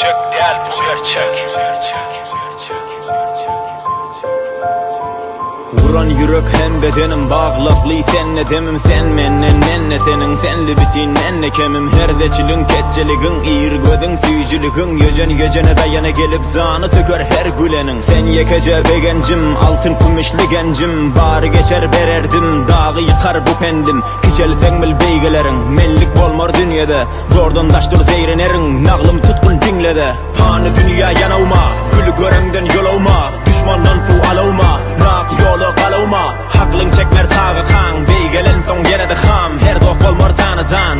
Gerçek değil bu gerçek. Vuran yürek hem bedenim bağlaplı senle demim sen menden nenne senin senli bitin nenne kemim herdeçilin ketçeligin iyir gödün süyücülügün yöcene dayana gelip zanı tükör her gülenin sen yekece begencim altın kumişli gencim bari geçer bererdim dağı yıkar bu pendim kişelsen bil beygelerin mellik bolmar dünyada zordan daştır zeyrenerin nağlım tutkun dinlede hani dünya yanavma gülü görenden yolavma düşmandan fu alavma yolu kalavma haklın çekmer sağı kan beygelen son yere de ham her dost bolmar tanızan